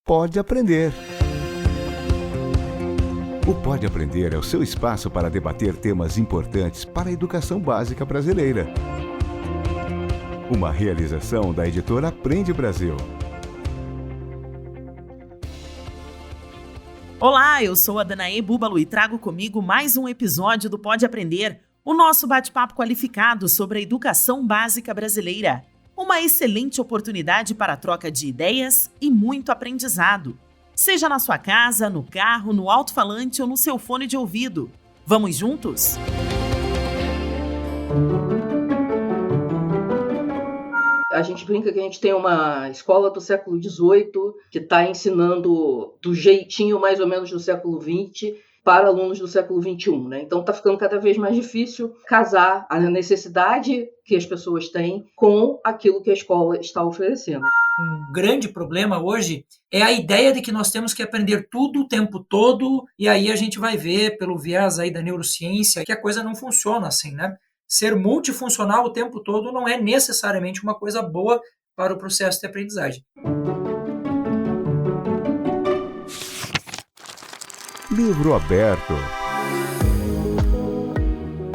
Pode Aprender. O Pode Aprender é o seu espaço para debater temas importantes para a educação básica brasileira. Uma realização da editora Aprende Brasil. Olá, eu sou a Danae Búbalo e trago comigo mais um episódio do Pode Aprender, o nosso bate-papo qualificado sobre a educação básica brasileira. Uma excelente oportunidade para a troca de ideias e muito aprendizado. Seja na sua casa, no carro, no alto-falante ou no seu fone de ouvido. Vamos juntos? A gente brinca que a gente tem uma escola do século XVIII que está ensinando do jeitinho mais ou menos do século XX para alunos do século XXI, né? Então está ficando cada vez mais difícil casar a necessidade que as pessoas têm com aquilo que a escola está oferecendo. Um grande problema hoje é a ideia de que nós temos que aprender tudo o tempo todo, e aí a gente vai ver pelo viés aí da neurociência que a coisa não funciona assim, né? Ser multifuncional o tempo todo não é necessariamente uma coisa boa para o processo de aprendizagem. Livro aberto.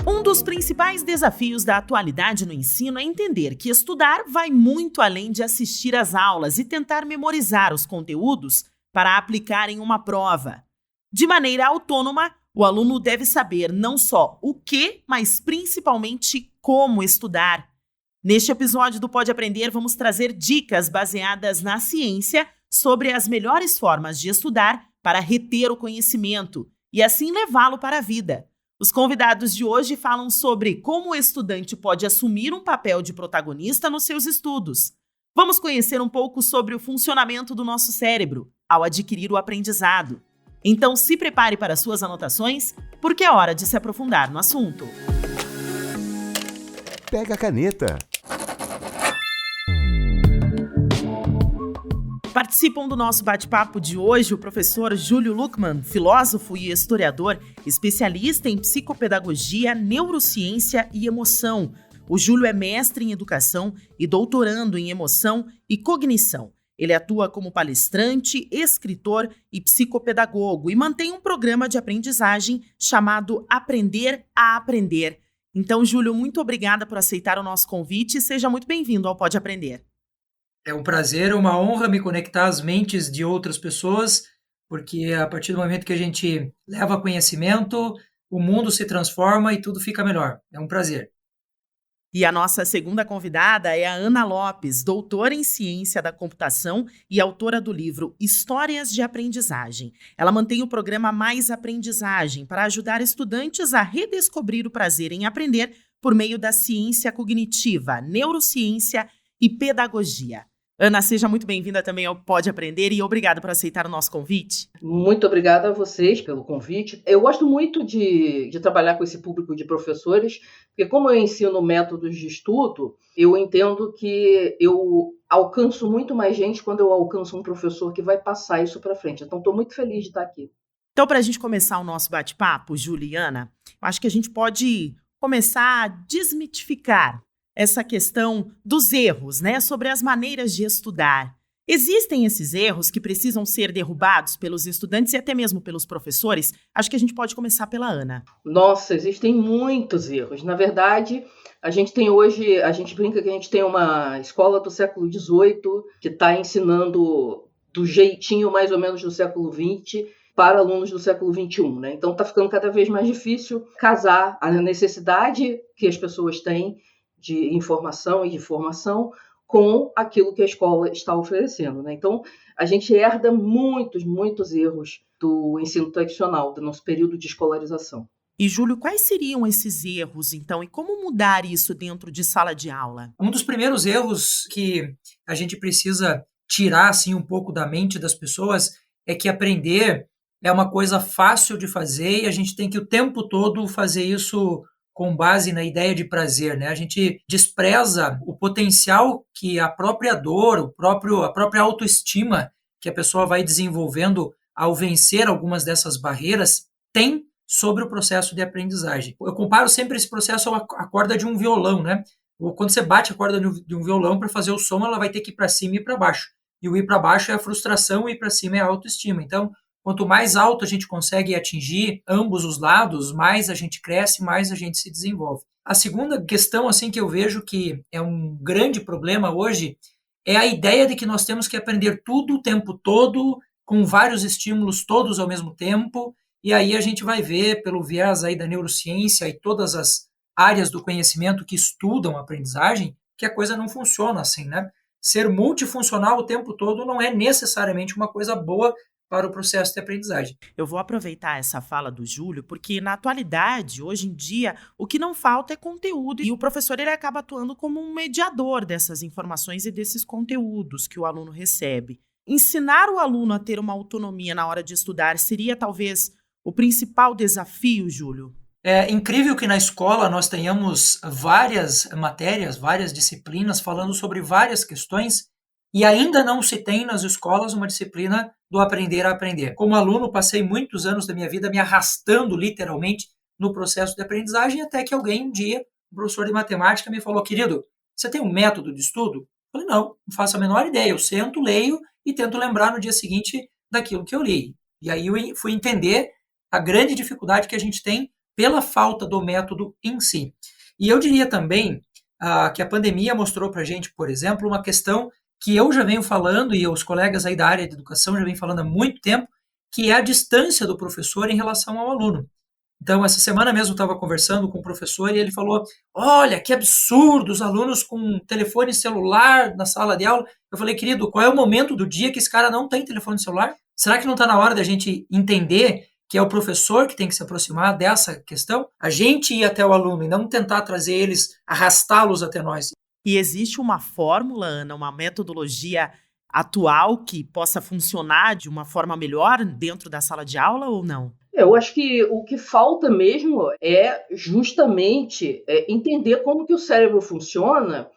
Um dos principais desafios da atualidade no ensino é entender que estudar vai muito além de assistir às aulas e tentar memorizar os conteúdos para aplicar em uma prova. De maneira autônoma, o aluno deve saber não só o que, mas principalmente como estudar. Neste episódio do Pode Aprender, vamos trazer dicas baseadas na ciência sobre as melhores formas de estudar para reter o conhecimento e assim levá-lo para a vida. Os convidados de hoje falam sobre como o estudante pode assumir um papel de protagonista nos seus estudos. Vamos conhecer um pouco sobre o funcionamento do nosso cérebro ao adquirir o aprendizado. Então se prepare para suas anotações, porque é hora de se aprofundar no assunto. Pega a caneta. Participam do nosso bate-papo de hoje o professor Júlio Luckmann, filósofo e historiador, especialista em psicopedagogia, neurociência e emoção. O Júlio é mestre em educação e doutorando em emoção e cognição. Ele atua como palestrante, escritor e psicopedagogo e mantém um programa de aprendizagem chamado Aprender a Aprender. Então, Júlio, muito obrigada por aceitar o nosso convite e seja muito bem-vindo ao Pode Aprender. É um prazer, uma honra me conectar às mentes de outras pessoas, porque a partir do momento que a gente leva conhecimento, o mundo se transforma e tudo fica melhor. É um prazer. E a nossa segunda convidada é a Ana Lopes, doutora em ciência da computação e autora do livro Histórias de Aprendizagem. Ela mantém o programa Mais Aprendizagem para ajudar estudantes a redescobrir o prazer em aprender por meio da ciência cognitiva, neurociência e pedagogia. Ana, seja muito bem-vinda também ao Pode Aprender e obrigada por aceitar o nosso convite. Muito obrigada a vocês pelo convite. Eu gosto muito de trabalhar com esse público de professores, porque como eu ensino métodos de estudo, eu entendo que eu alcanço muito mais gente quando eu alcanço um professor que vai passar isso para frente. Então, estou muito feliz de estar aqui. Então, para a gente começar o nosso bate-papo, Juliana, eu acho que a gente pode começar a desmitificar essa questão dos erros, né, sobre as maneiras de estudar. Existem esses erros que precisam ser derrubados pelos estudantes e até mesmo pelos professores? Acho que a gente pode começar pela Ana. Nossa, existem muitos erros. Na verdade, a gente brinca que a gente tem uma escola do século XVIII que está ensinando do jeitinho mais ou menos do século XX para alunos do século XXI, né? Então está ficando cada vez mais difícil casar a necessidade que as pessoas têm de informação e de formação com aquilo que a escola está oferecendo, né? Então, a gente herda muitos erros do ensino tradicional, do nosso período de escolarização. E, Júlio, quais seriam esses erros, então, e como mudar isso dentro de sala de aula? Um dos primeiros erros que a gente precisa tirar assim, um pouco da mente das pessoas é que aprender é uma coisa fácil de fazer e a gente tem que o tempo todo fazer isso com base na ideia de prazer, né? A gente despreza o potencial que a própria dor, a própria autoestima que a pessoa vai desenvolvendo ao vencer algumas dessas barreiras tem sobre o processo de aprendizagem. Eu comparo sempre esse processo à corda de um violão, né? Quando você bate a corda de um violão para fazer o som, ela vai ter que ir para cima e para baixo. e o ir para baixo é a frustração e ir para cima é a autoestima. Então, quanto mais alto a gente consegue atingir ambos os lados, mais a gente cresce, mais a gente se desenvolve. A segunda questão assim que eu vejo que é um grande problema hoje é a ideia de que nós temos que aprender tudo o tempo todo, com vários estímulos todos ao mesmo tempo, e aí a gente vai ver pelo viés aí da neurociência e todas as áreas do conhecimento que estudam a aprendizagem, que a coisa não funciona assim, né? Ser multifuncional o tempo todo não é necessariamente uma coisa boa para o processo de aprendizagem. Eu vou aproveitar essa fala do Júlio, porque na atualidade, hoje em dia, o que não falta é conteúdo e o professor ele acaba atuando como um mediador dessas informações e desses conteúdos que o aluno recebe. Ensinar o aluno a ter uma autonomia na hora de estudar seria talvez o principal desafio, Júlio? É incrível que na escola nós tenhamos várias matérias, várias disciplinas falando sobre várias questões e ainda não se tem nas escolas uma disciplina do aprender a aprender. Como aluno, passei muitos anos da minha vida me arrastando literalmente no processo de aprendizagem até que alguém um dia, um professor de matemática, me falou: querido, você tem um método de estudo? Eu falei: não faço a menor ideia. Eu sento, leio e tento lembrar no dia seguinte daquilo que eu li. E aí eu fui entender a grande dificuldade que a gente tem pela falta do método em si. E eu diria também que a pandemia mostrou para a gente, por exemplo, uma questão que eu já venho falando e os colegas aí da área de educação já vêm falando há muito tempo, que é a distância do professor em relação ao aluno. Então, essa semana mesmo eu estava conversando com o professor e ele falou: olha, que absurdo, os alunos com telefone celular na sala de aula. Eu falei: querido, qual é o momento do dia que esse cara não tem telefone celular? Será que não está na hora da gente entender que é o professor que tem que se aproximar dessa questão? A gente ir até o aluno e não tentar trazer eles, arrastá-los até nós. E existe uma fórmula, Ana, uma metodologia atual que possa funcionar de uma forma melhor dentro da sala de aula ou não? Eu acho que o que falta mesmo é justamente entender como que o cérebro funciona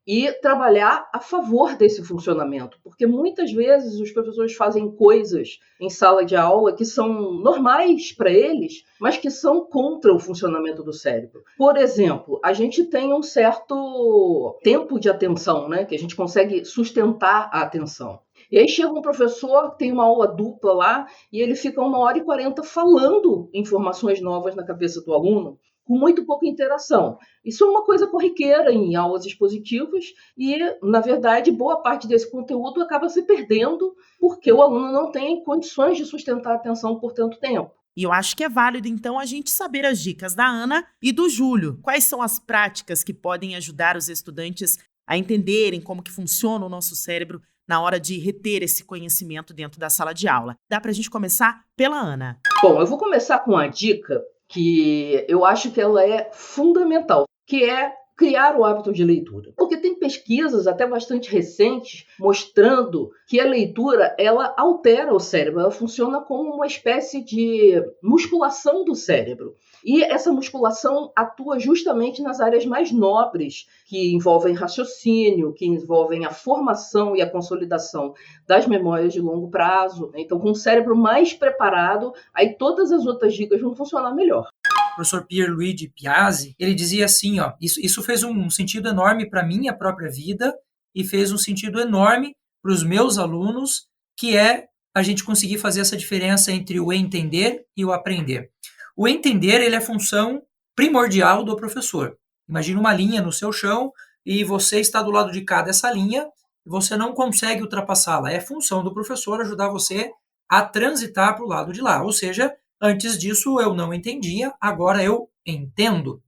e trabalhar a favor desse funcionamento, porque muitas vezes os professores fazem coisas em sala de aula que são normais para eles, mas que são contra o funcionamento do cérebro. Por exemplo, a gente tem um certo tempo de atenção, né, que a gente consegue sustentar a atenção. E aí chega um professor, tem uma aula dupla lá, e ele fica 1h40 falando informações novas na cabeça do aluno, com muito pouca interação. Isso é uma coisa corriqueira em aulas expositivas e, na verdade, boa parte desse conteúdo acaba se perdendo porque o aluno não tem condições de sustentar a atenção por tanto tempo. E eu acho que é válido, então, a gente saber as dicas da Ana e do Júlio. Quais são as práticas que podem ajudar os estudantes a entenderem como que funciona o nosso cérebro na hora de reter esse conhecimento dentro da sala de aula? Dá para a gente começar pela Ana. Bom, eu vou começar com uma dica que eu acho que ela é fundamental, que é criar o hábito de leitura. Porque tem pesquisas até bastante recentes mostrando que a leitura ela altera o cérebro, ela funciona como uma espécie de musculação do cérebro. E essa musculação atua justamente nas áreas mais nobres, que envolvem raciocínio, que envolvem a formação e a consolidação das memórias de longo prazo. Então, com o cérebro mais preparado, aí todas as outras dicas vão funcionar melhor. O professor Pierluigi Piazzi, ele dizia assim, isso fez um sentido enorme para a minha própria vida e fez um sentido enorme para os meus alunos, que é a gente conseguir fazer essa diferença entre o entender e o aprender. O entender, ele é função primordial do professor. Imagina uma linha no seu chão e você está do lado de cá dessa linha e você não consegue ultrapassá-la. É função do professor ajudar você a transitar para o lado de lá. Ou seja, antes disso eu não entendia, agora eu entendo.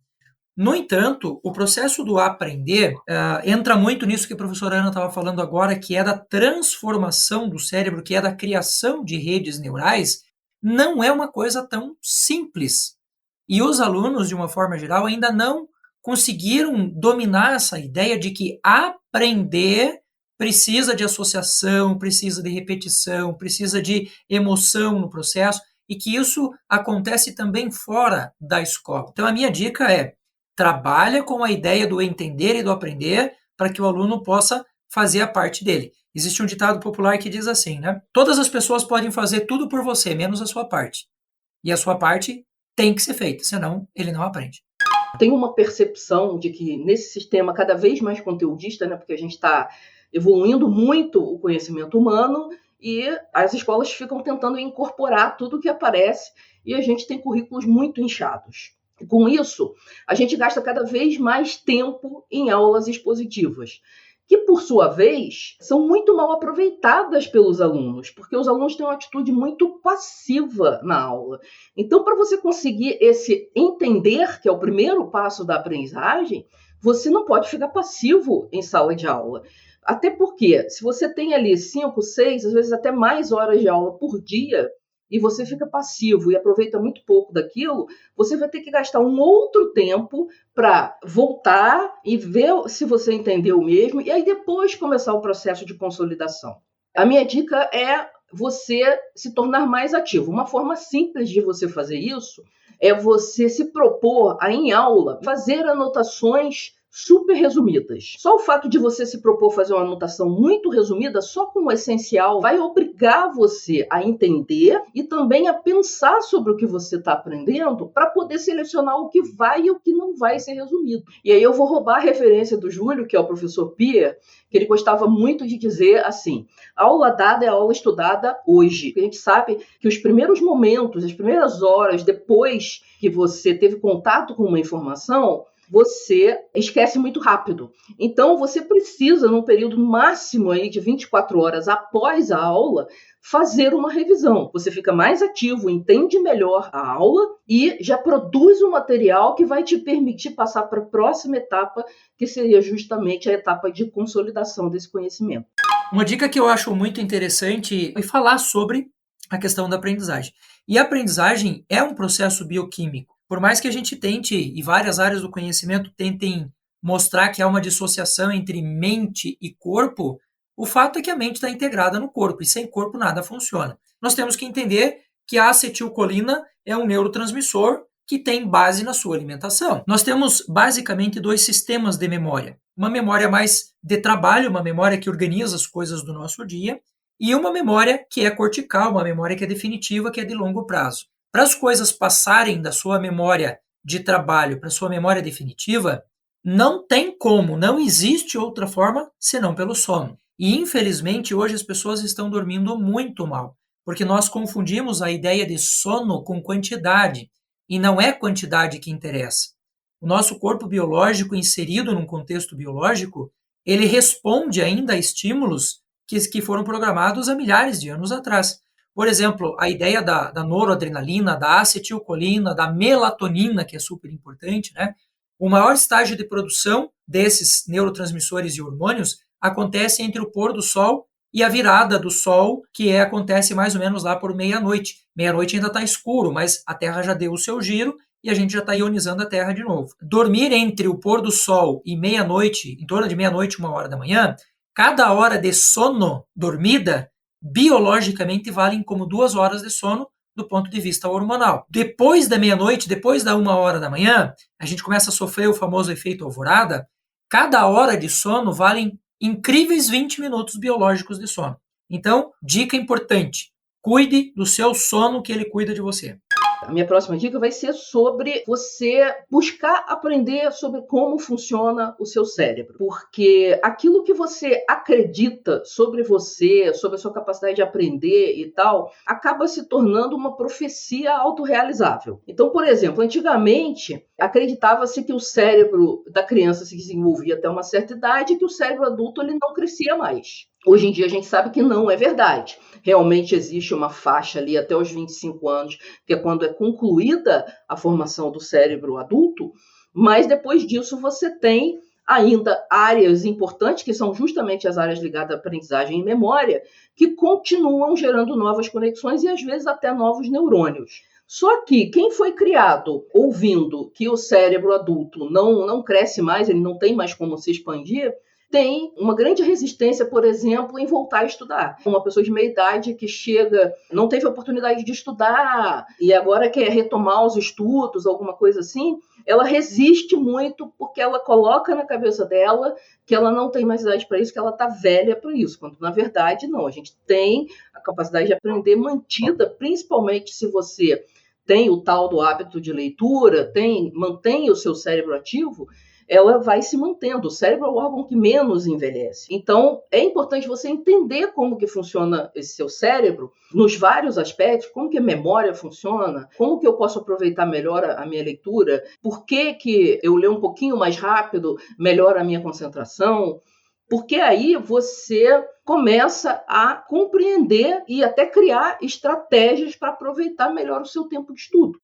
No entanto, o processo do aprender entra muito nisso que a professora Ana estava falando agora, que é da transformação do cérebro, que é da criação de redes neurais. Não é uma coisa tão simples. E os alunos, de uma forma geral, ainda não conseguiram dominar essa ideia de que aprender precisa de associação, precisa de repetição, precisa de emoção no processo, e que isso acontece também fora da escola. Então, a minha dica é: trabalha com a ideia do entender e do aprender para que o aluno possa fazer a parte dele. Existe um ditado popular que diz assim, né? Todas as pessoas podem fazer tudo por você, menos a sua parte. E a sua parte tem que ser feita, senão ele não aprende. Tem uma percepção de que nesse sistema cada vez mais conteudista, né, porque a gente está evoluindo muito o conhecimento humano e as escolas ficam tentando incorporar tudo que aparece e a gente tem currículos muito inchados. Com isso, a gente gasta cada vez mais tempo em aulas expositivas, que, por sua vez, são muito mal aproveitadas pelos alunos, porque os alunos têm uma atitude muito passiva na aula. Então, para você conseguir esse entender, que é o primeiro passo da aprendizagem, você não pode ficar passivo em sala de aula. Até porque, se você tem ali 5, 6, às vezes até mais horas de aula por dia, e você fica passivo e aproveita muito pouco daquilo, você vai ter que gastar um outro tempo para voltar e ver se você entendeu mesmo, e aí depois começar o processo de consolidação. A minha dica é você se tornar mais ativo. Uma forma simples de você fazer isso é você se propor a, em aula, fazer anotações super resumidas. Só o fato de você se propor fazer uma anotação muito resumida, só com o essencial, vai obrigar você a entender e também a pensar sobre o que você está aprendendo para poder selecionar o que vai e o que não vai ser resumido. E aí eu vou roubar a referência do Júlio, que é o professor Pierre, que ele gostava muito de dizer assim: a aula dada é a aula estudada hoje. A gente sabe que os primeiros momentos, as primeiras horas depois que você teve contato com uma informação, você esquece muito rápido. Então, você precisa, num período máximo aí de 24 horas após a aula, fazer uma revisão. Você fica mais ativo, entende melhor a aula e já produz um material que vai te permitir passar para a próxima etapa, que seria justamente a etapa de consolidação desse conhecimento. Uma dica que eu acho muito interessante é falar sobre a questão da aprendizagem. E a aprendizagem é um processo bioquímico. Por mais que a gente tente, e várias áreas do conhecimento tentem mostrar que há uma dissociação entre mente e corpo, o fato é que a mente está integrada no corpo, e sem corpo nada funciona. Nós temos que entender que a acetilcolina é um neurotransmissor que tem base na sua alimentação. Nós temos basicamente 2 sistemas de memória. Uma memória mais de trabalho, uma memória que organiza as coisas do nosso dia, e uma memória que é cortical, uma memória que é definitiva, que é de longo prazo. Para as coisas passarem da sua memória de trabalho para a sua memória definitiva, não tem como, não existe outra forma senão pelo sono. E, infelizmente, hoje as pessoas estão dormindo muito mal, porque nós confundimos a ideia de sono com quantidade, e não é quantidade que interessa. O nosso corpo biológico, inserido num contexto biológico, ele responde ainda a estímulos que foram programados há milhares de anos atrás. Por exemplo, a ideia da noradrenalina, da acetilcolina, da melatonina, que é super importante, né? O maior estágio de produção desses neurotransmissores e hormônios acontece entre o pôr do sol e a virada do sol, que acontece mais ou menos lá por meia-noite. Meia-noite ainda está escuro, mas a Terra já deu o seu giro e a gente já está ionizando a Terra de novo. Dormir entre o pôr do sol e meia-noite, em torno de meia-noite, 1h da manhã, cada hora de sono dormida, biologicamente valem como 2 horas de sono do ponto de vista hormonal. Depois da meia-noite, depois da 1h da manhã, a gente começa a sofrer o famoso efeito alvorada. Cada hora de sono valem incríveis 20 minutos biológicos de sono. Então, dica importante, cuide do seu sono que ele cuida de você. A minha próxima dica vai ser sobre você buscar aprender sobre como funciona o seu cérebro. Porque aquilo que você acredita sobre você, sobre a sua capacidade de aprender e tal, acaba se tornando uma profecia autorrealizável. Então, por exemplo, antigamente acreditava-se que o cérebro da criança se desenvolvia até uma certa idade e que o cérebro adulto ele não crescia mais. Hoje em dia a gente sabe que não é verdade. Realmente existe uma faixa ali até os 25 anos, que é quando é concluída a formação do cérebro adulto, mas depois disso você tem ainda áreas importantes, que são justamente as áreas ligadas à aprendizagem e memória, que continuam gerando novas conexões e às vezes até novos neurônios. Só que quem foi criado ouvindo que o cérebro adulto não cresce mais, ele não tem mais como se expandir, tem uma grande resistência, por exemplo, em voltar a estudar. Uma pessoa de meia idade que chega, não teve a oportunidade de estudar e agora quer retomar os estudos, alguma coisa assim, ela resiste muito porque ela coloca na cabeça dela que ela não tem mais idade para isso, que ela está velha para isso, quando na verdade não. A gente tem a capacidade de aprender mantida, principalmente se você tem o tal do hábito de leitura, mantém o seu cérebro ativo. ela vai se mantendo. O cérebro é o órgão que menos envelhece. Então, é importante você entender como que funciona esse seu cérebro, nos vários aspectos, como que a memória funciona, como que eu posso aproveitar melhor a minha leitura, por que eu ler um pouquinho mais rápido melhora a minha concentração, porque aí você começa a compreender e até criar estratégias para aproveitar melhor o seu tempo de estudo.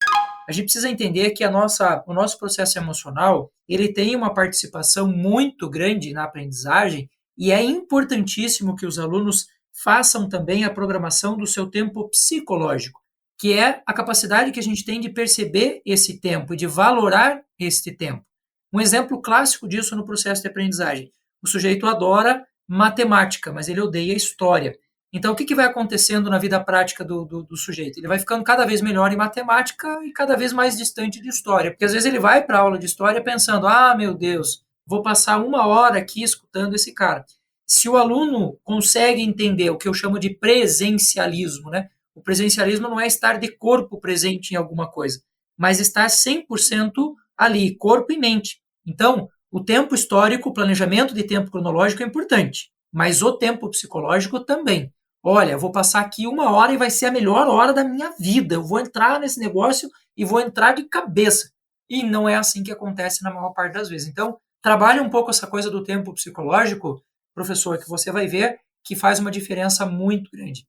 A gente precisa entender que o nosso processo emocional, ele tem uma participação muito grande na aprendizagem e é importantíssimo que os alunos façam também a programação do seu tempo psicológico, que é a capacidade que a gente tem de perceber esse tempo e de valorar este tempo. Um exemplo clássico disso no processo de aprendizagem. O sujeito adora matemática, mas ele odeia história. Então, o que vai acontecendo na vida prática do sujeito? Ele vai ficando cada vez melhor em matemática e cada vez mais distante de história. Porque às vezes ele vai para a aula de história pensando, meu Deus, vou passar 1 hora aqui escutando esse cara. Se o aluno consegue entender o que eu chamo de presencialismo, né? O presencialismo não é estar de corpo presente em alguma coisa, mas estar 100% ali, corpo e mente. Então, o tempo histórico, o planejamento de tempo cronológico é importante, mas o tempo psicológico também. Olha, eu vou passar aqui 1 hora e vai ser a melhor hora da minha vida. Eu vou entrar nesse negócio e vou entrar de cabeça. E não é assim que acontece na maior parte das vezes. Então, trabalhe um pouco essa coisa do tempo psicológico, professor, que você vai ver que faz uma diferença muito grande.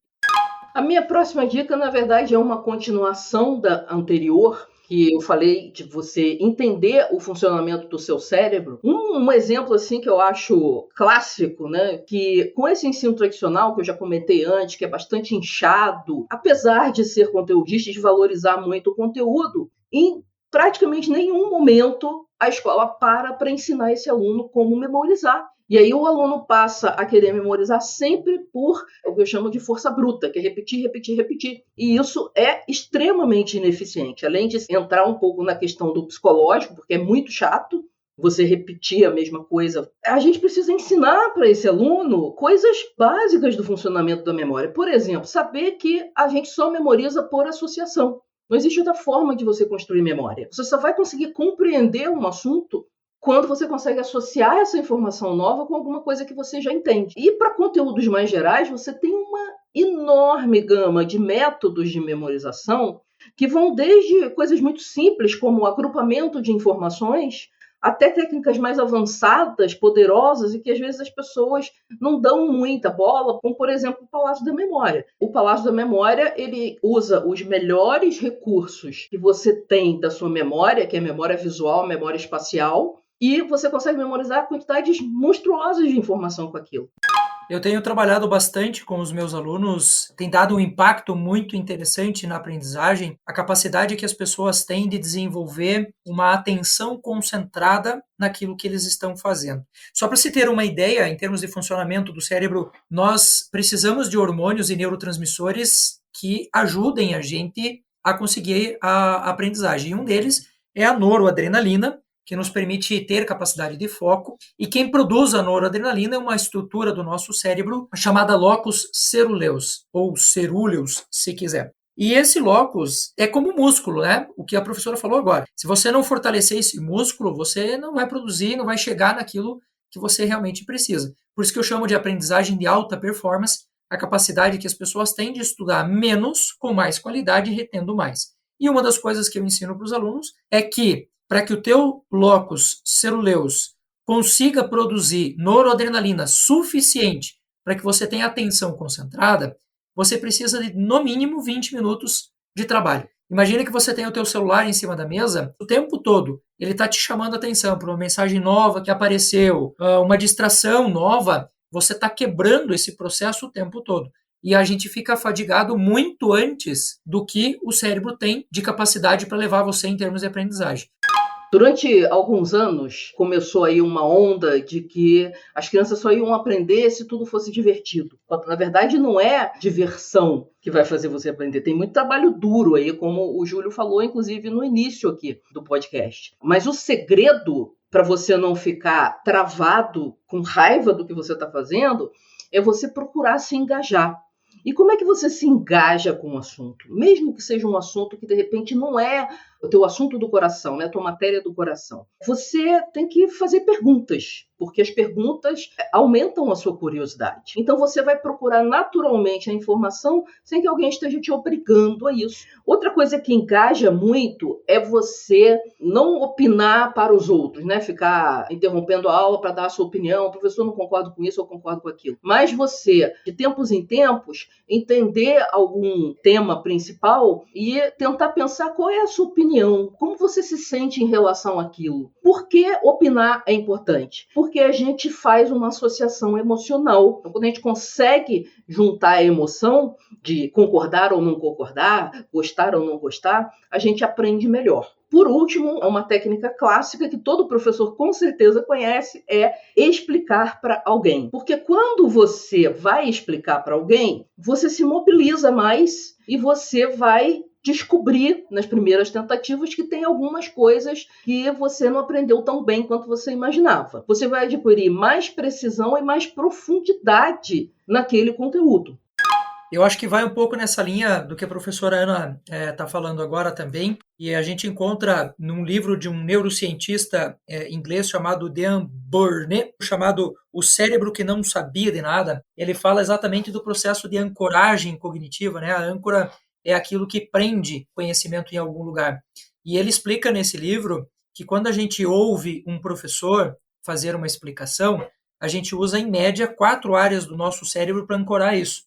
A minha próxima dica, na verdade, é uma continuação da anterior, que eu falei de você entender o funcionamento do seu cérebro. Um exemplo assim que eu acho clássico, né, que com esse ensino tradicional que eu já comentei antes, que é bastante inchado, apesar de ser conteudista e de valorizar muito o conteúdo, em praticamente nenhum momento a escola para ensinar esse aluno como memorizar. E aí o aluno passa a querer memorizar sempre por o que eu chamo de força bruta, que é repetir, repetir, repetir. E isso é extremamente ineficiente. Além de entrar um pouco na questão do psicológico, porque é muito chato você repetir a mesma coisa, a gente precisa ensinar para esse aluno coisas básicas do funcionamento da memória. Por exemplo, saber que a gente só memoriza por associação. Não existe outra forma de você construir memória. Você só vai conseguir compreender um assunto quando você consegue associar essa informação nova com alguma coisa que você já entende. E para conteúdos mais gerais, você tem uma enorme gama de métodos de memorização que vão desde coisas muito simples, como o agrupamento de informações, até técnicas mais avançadas, poderosas, e que às vezes as pessoas não dão muita bola, como, por exemplo, o Palácio da Memória. O Palácio da Memória, ele usa os melhores recursos que você tem da sua memória, que é a memória visual, a memória espacial, e você consegue memorizar quantidades monstruosas de informação com aquilo. Eu tenho trabalhado bastante com os meus alunos, tem dado um impacto muito interessante na aprendizagem, a capacidade que as pessoas têm de desenvolver uma atenção concentrada naquilo que eles estão fazendo. Só para se ter uma ideia, em termos de funcionamento do cérebro, nós precisamos de hormônios e neurotransmissores que ajudem a gente a conseguir a aprendizagem. E um deles é a noradrenalina, que nos permite ter capacidade de foco, e quem produz a noradrenalina é uma estrutura do nosso cérebro chamada locus ceruleus, ou cerúleus, se quiser. E esse locus é como músculo, né? O que a professora falou agora. Se você não fortalecer esse músculo, você não vai produzir, não vai chegar naquilo que você realmente precisa. Por isso que eu chamo de aprendizagem de alta performance, a capacidade que as pessoas têm de estudar menos, com mais qualidade e retendo mais. E uma das coisas que eu ensino para os alunos é que para que o teu locus ceruleus consiga produzir noradrenalina suficiente para que você tenha atenção concentrada, você precisa de, no mínimo, 20 minutos de trabalho. Imagina que você tem o teu celular em cima da mesa, o tempo todo ele está te chamando a atenção para uma mensagem nova que apareceu, uma distração nova, você está quebrando esse processo o tempo todo. E a gente fica fadigado muito antes do que o cérebro tem de capacidade para levar você em termos de aprendizagem. Durante alguns anos, começou aí uma onda de que as crianças só iam aprender se tudo fosse divertido. Quando, na verdade, não é diversão que vai fazer você aprender. Tem muito trabalho duro aí, como o Júlio falou, inclusive, no início aqui do podcast. Mas o segredo para você não ficar travado, com raiva do que você está fazendo, é você procurar se engajar. E como é que você se engaja com o assunto? Mesmo que seja um assunto que, de repente, não é o teu assunto do coração, né? A tua matéria do coração. Você tem que fazer perguntas, porque as perguntas aumentam a sua curiosidade. Então, você vai procurar naturalmente a informação sem que alguém esteja te obrigando a isso. Outra coisa que engaja muito é você não opinar para os outros, né? Ficar interrompendo a aula para dar a sua opinião. O professor, não concorda com isso, eu concordo com aquilo. Mas você, de tempos em tempos, entender algum tema principal e tentar pensar qual é a sua opinião. Como você se sente em relação àquilo? Por que opinar é importante? Porque a gente faz uma associação emocional. Então, quando a gente consegue juntar a emoção de concordar ou não concordar, gostar ou não gostar, a gente aprende melhor. Por último, uma técnica clássica que todo professor com certeza conhece é explicar para alguém. Porque quando você vai explicar para alguém, você se mobiliza mais e você vai descobrir nas primeiras tentativas que tem algumas coisas que você não aprendeu tão bem quanto você imaginava. Você vai adquirir mais precisão e mais profundidade naquele conteúdo. Eu acho que vai um pouco nessa linha do que a professora Ana está falando agora também, e a gente encontra num livro de um neurocientista inglês chamado Dean Burnett, chamado O Cérebro que Não Sabia de Nada. Ele fala exatamente do processo de ancoragem cognitiva, né? A âncora é aquilo que prende conhecimento em algum lugar. E ele explica nesse livro que quando a gente ouve um professor fazer uma explicação, a gente usa em média 4 áreas do nosso cérebro para ancorar isso.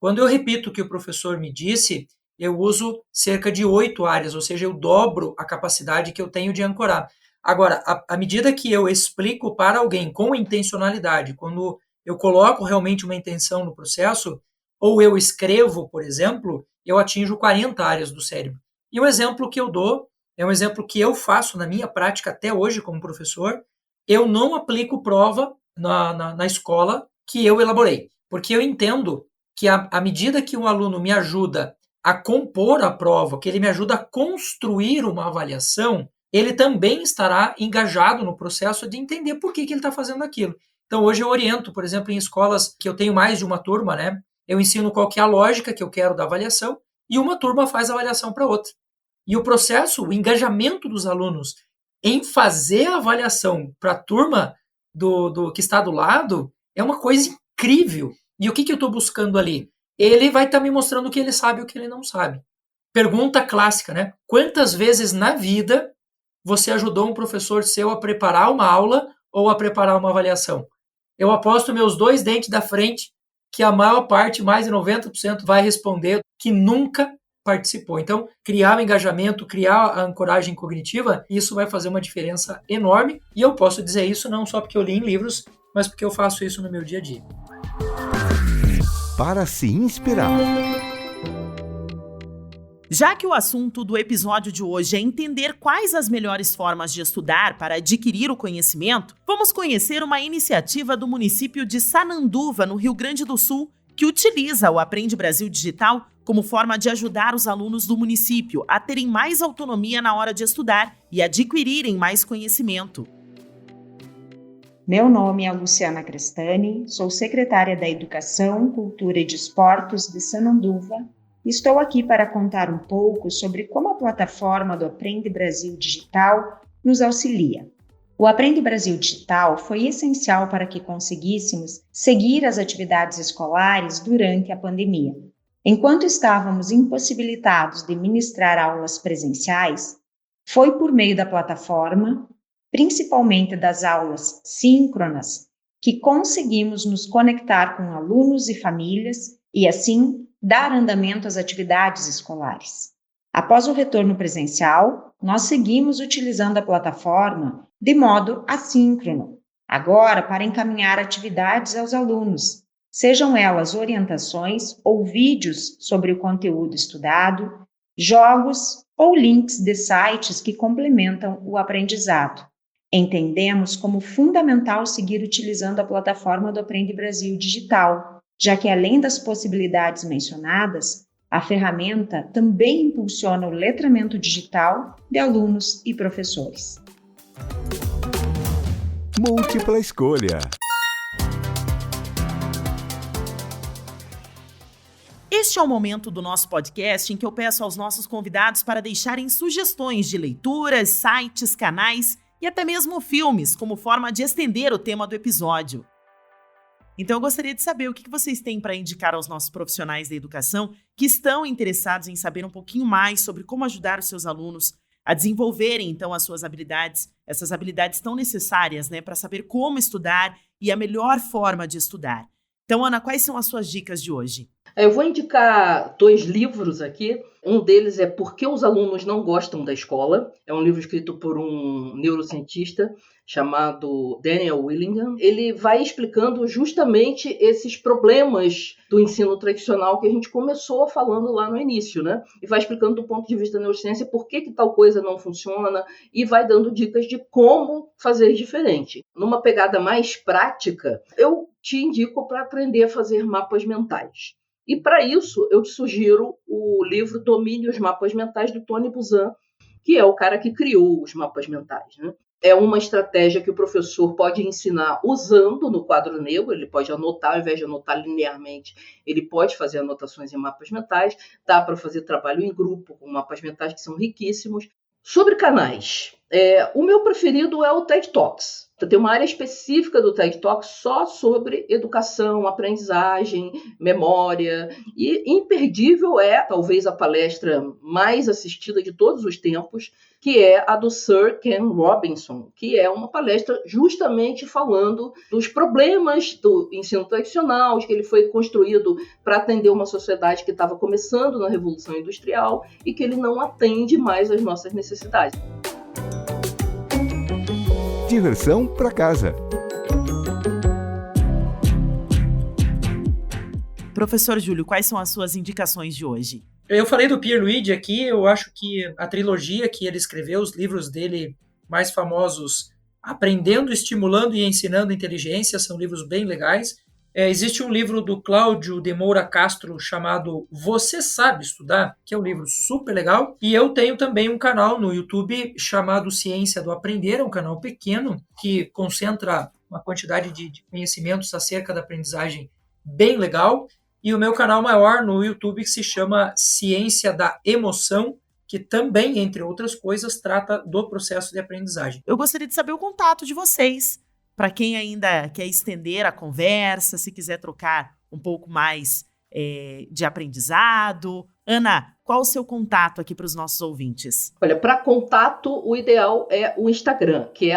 Quando eu repito o que o professor me disse, eu uso cerca de 8 áreas, ou seja, eu dobro a capacidade que eu tenho de ancorar. Agora, à medida que eu explico para alguém com intencionalidade, quando eu coloco realmente uma intenção no processo, ou eu escrevo, por exemplo, eu atinjo 40 áreas do cérebro. E o exemplo que eu dou é um exemplo que eu faço na minha prática até hoje como professor. Eu não aplico prova na escola que eu elaborei, porque eu entendo que à medida que um aluno me ajuda a compor a prova, que ele me ajuda a construir uma avaliação, ele também estará engajado no processo de entender por que ele está fazendo aquilo. Então, hoje eu oriento, por exemplo, em escolas que eu tenho mais de uma turma, né? Eu ensino qual que é a lógica que eu quero da avaliação e uma turma faz a avaliação para outra. E o processo, o engajamento dos alunos em fazer a avaliação para a turma do que está do lado é uma coisa incrível. E o que eu estou buscando ali? Ele vai estar me mostrando o que ele sabe e o que ele não sabe. Pergunta clássica, né? Quantas vezes na vida você ajudou um professor seu a preparar uma aula ou a preparar uma avaliação? Eu aposto meus 2 dentes da frente que a maior parte, mais de 90%, vai responder que nunca participou. Então, criar o engajamento, criar a ancoragem cognitiva, isso vai fazer uma diferença enorme. E eu posso dizer isso não só porque eu li em livros, mas porque eu faço isso no meu dia a dia. Para se inspirar. Já que o assunto do episódio de hoje é entender quais as melhores formas de estudar para adquirir o conhecimento, vamos conhecer uma iniciativa do município de Sananduva, no Rio Grande do Sul, que utiliza o Aprende Brasil Digital como forma de ajudar os alunos do município a terem mais autonomia na hora de estudar e adquirirem mais conhecimento. Meu nome é Luciana Crestani, sou secretária da Educação, Cultura e Desportos de Sananduva. Estou aqui para contar um pouco sobre como a plataforma do Aprende Brasil Digital nos auxilia. O Aprende Brasil Digital foi essencial para que conseguíssemos seguir as atividades escolares durante a pandemia. Enquanto estávamos impossibilitados de ministrar aulas presenciais, foi por meio da plataforma, principalmente das aulas síncronas, que conseguimos nos conectar com alunos e famílias e, assim, dar andamento às atividades escolares. Após o retorno presencial, nós seguimos utilizando a plataforma de modo assíncrono, agora para encaminhar atividades aos alunos, sejam elas orientações ou vídeos sobre o conteúdo estudado, jogos ou links de sites que complementam o aprendizado. Entendemos como fundamental seguir utilizando a plataforma do Aprende Brasil Digital, já que além das possibilidades mencionadas, a ferramenta também impulsiona o letramento digital de alunos e professores. Múltipla escolha. Este é o momento do nosso podcast em que eu peço aos nossos convidados para deixarem sugestões de leituras, sites, canais e até mesmo filmes, como forma de estender o tema do episódio. Então eu gostaria de saber o que vocês têm para indicar aos nossos profissionais da educação que estão interessados em saber um pouquinho mais sobre como ajudar os seus alunos a desenvolverem, então, as suas habilidades, essas habilidades tão necessárias, para saber como estudar e a melhor forma de estudar. Então, Ana, quais são as suas dicas de hoje? Eu vou indicar 2 livros aqui. Um deles é Por que os alunos não gostam da escola. É um livro escrito por um neurocientista chamado Daniel Willingham. Ele vai explicando justamente esses problemas do ensino tradicional que a gente começou falando lá no início, né? E vai explicando do ponto de vista da neurociência por que tal coisa não funciona e vai dando dicas de como fazer diferente. Numa pegada mais prática, eu te indico para aprender a fazer mapas mentais. E para isso, eu te sugiro o livro Domine os Mapas Mentais, do Tony Buzan, que é o cara que criou os mapas mentais, né? É uma estratégia que o professor pode ensinar usando no quadro negro, ele pode anotar, ao invés de anotar linearmente, ele pode fazer anotações em mapas mentais, dá para fazer trabalho em grupo com mapas mentais que são riquíssimos. Sobre canais, o meu preferido é o TED Talks. Tem uma área específica do TED Talks só sobre educação, aprendizagem, memória. E imperdível é, talvez, a palestra mais assistida de todos os tempos, que é a do Sir Ken Robinson, que é uma palestra justamente falando dos problemas do ensino tradicional, de que ele foi construído para atender uma sociedade que estava começando na Revolução Industrial e que ele não atende mais às nossas necessidades. Diversão para casa. Professor Júlio, quais são as suas indicações de hoje? Eu falei do Pierluigi aqui, eu acho que a trilogia que ele escreveu, os livros dele mais famosos, Aprendendo, Estimulando e Ensinando Inteligência, são livros bem legais. Existe um livro do Cláudio de Moura Castro chamado Você Sabe Estudar, que é um livro super legal. E eu tenho também um canal no YouTube chamado Ciência do Aprender, é um canal pequeno que concentra uma quantidade de conhecimentos acerca da aprendizagem bem legal. E o meu canal maior no YouTube que se chama Ciência da Emoção, que também, entre outras coisas, trata do processo de aprendizagem. Eu gostaria de saber o contato de vocês. Para quem ainda quer estender a conversa, se quiser trocar um pouco mais de aprendizado. Ana, qual o seu contato aqui para os nossos ouvintes? Olha, para contato, o ideal é o Instagram, que é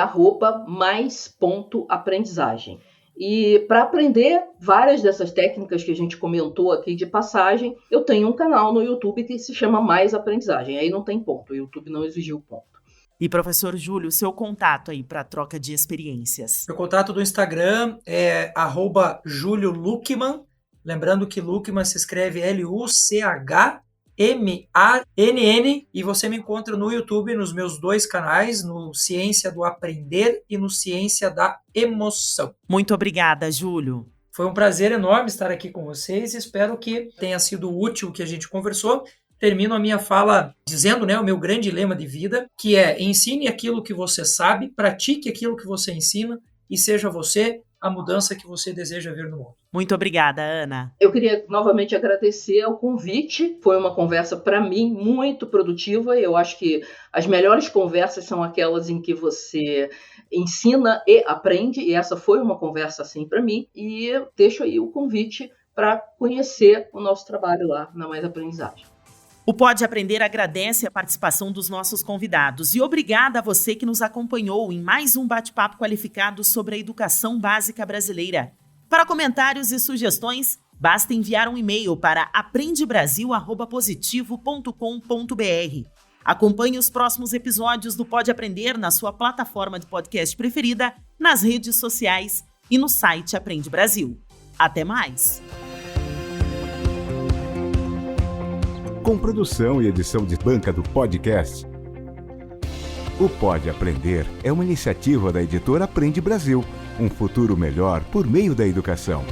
@mais.aprendizagem. E para aprender várias dessas técnicas que a gente comentou aqui de passagem, eu tenho um canal no YouTube que se chama Mais Aprendizagem. Aí não tem ponto, o YouTube não exigiu ponto. E, professor Júlio, seu contato aí para troca de experiências? Meu contato do Instagram é @JúlioLuckmann. Lembrando que Luckmann se escreve Luchmann. E você me encontra no YouTube, nos meus 2 canais, no Ciência do Aprender e no Ciência da Emoção. Muito obrigada, Júlio. Foi um prazer enorme estar aqui com vocês. Espero que tenha sido útil o que a gente conversou. Termino a minha fala dizendo, o meu grande lema de vida, que é: ensine aquilo que você sabe, pratique aquilo que você ensina e seja você a mudança que você deseja ver no mundo. Muito obrigada, Ana. Eu queria novamente agradecer ao convite. Foi uma conversa, para mim, muito produtiva. Eu acho que as melhores conversas são aquelas em que você ensina e aprende, e essa foi uma conversa assim para mim. E deixo aí o convite para conhecer o nosso trabalho lá na Mais Aprendizagem. O Pode Aprender agradece a participação dos nossos convidados e obrigada a você que nos acompanhou em mais um bate-papo qualificado sobre a educação básica brasileira. Para comentários e sugestões, basta enviar um e-mail para aprendebrasil@positivo.com.br. Acompanhe os próximos episódios do Pode Aprender na sua plataforma de podcast preferida, nas redes sociais e no site Aprende Brasil. Até mais! Com produção e edição de banca do podcast. O Pode Aprender é uma iniciativa da editora Aprende Brasil, um futuro melhor por meio da educação.